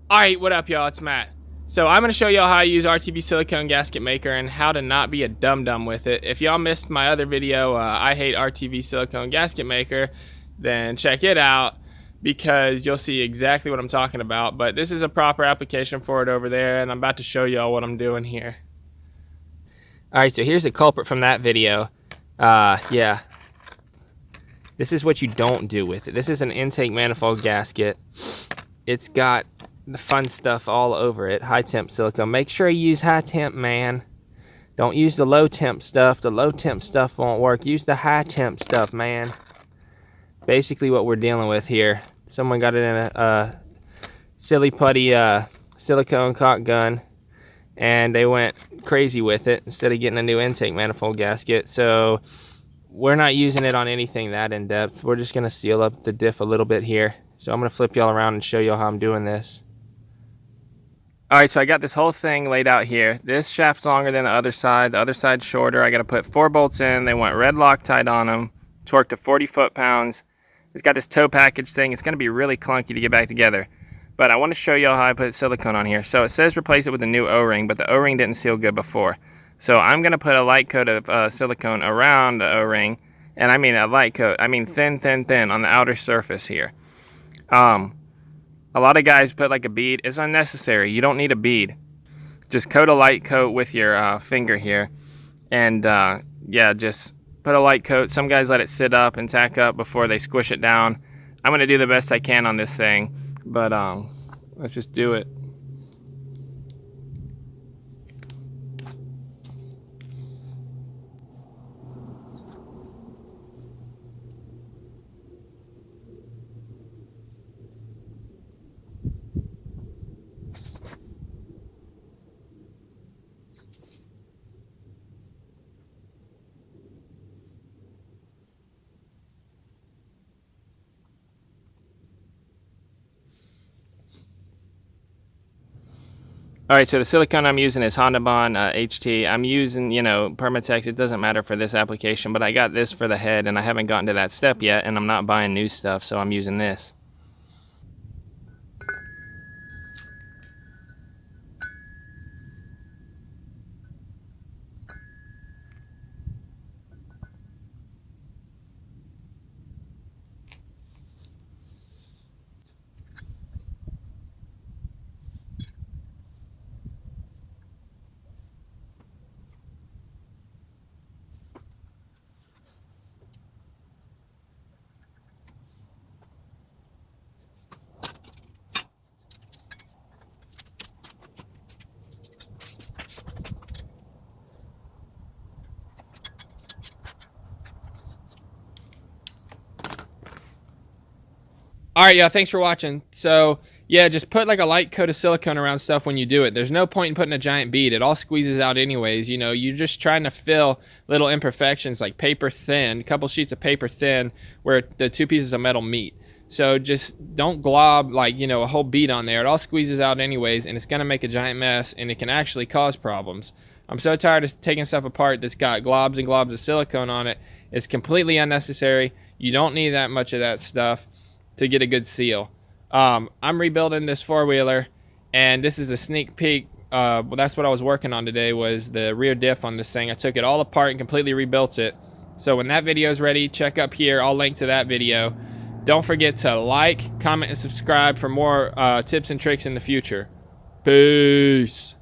Alright, what up y'all, it's Matt. So I'm going to show y'all how I use RTV Silicone gasket maker and how to not be a dum-dum with it. If y'all missed my other video, I hate RTV Silicone gasket maker, then check it out because you'll see exactly what I'm talking about. But this is a proper application for it over there, and I'm about to show y'all what I'm doing here. Alright, so here's the culprit from that video. Yeah. This is what you don't do with it. This is an intake manifold gasket. It's got the fun stuff all over it. High temp silicone. Make sure you use high temp, man. Don't use the low temp stuff. The low temp stuff won't work. Use the high temp stuff, man. Basically what we're dealing with here. Someone got it in a silly putty silicone caulk gun, and they went crazy with it instead of getting a new intake manifold gasket. So we're not using it on anything that in depth. We're just gonna seal up the diff a little bit here. So I'm gonna flip y'all around and show y'all how I'm doing this. Alright, so I got this whole thing laid out here. This shaft's longer than the other side's shorter. I gotta put 4 bolts in. They want red Loctite on them, torque to 40 foot-pounds. It's got this toe package thing. It's gonna be really clunky to get back together. But I want to show y'all how I put silicone on here. So it says replace it with a new O-ring, but the O-ring didn't seal good before. So I'm gonna put a light coat of silicone around the O-ring, and I mean a light coat. I mean thin on the outer surface here. A lot of guys put like a bead. It's unnecessary. You don't need a bead. Just coat a light coat with your finger here. And yeah, just put a light coat. Some guys let it sit up and tack up before they squish it down. I'm going to do the best I can on this thing. But let's just do it. Alright, so the silicone I'm using is Honda Bond HT. I'm using, Permatex. It doesn't matter for this application, but I got this for the head, and I haven't gotten to that step yet, and I'm not buying new stuff, so I'm using this. Alright, y'all, thanks for watching. So, yeah, just put like a light coat of silicone around stuff when you do it. There's no point in putting a giant bead. It all squeezes out anyways. You're just trying to fill little imperfections like paper thin, a couple sheets of paper thin where the two pieces of metal meet. So just don't glob like, a whole bead on there. It all squeezes out anyways, and it's going to make a giant mess, and it can actually cause problems. I'm so tired of taking stuff apart that's got globs and globs of silicone on it. It's completely unnecessary. You don't need that much of that stuff to get a good seal. I'm rebuilding this four-wheeler, and this is a sneak peek. Well, that's what I was working on today, was the rear diff on this thing. I took it all apart and completely rebuilt it. So when that video is ready, check up here. I'll link to that video. Don't forget to like, comment, and subscribe for more tips and tricks in the future. Peace.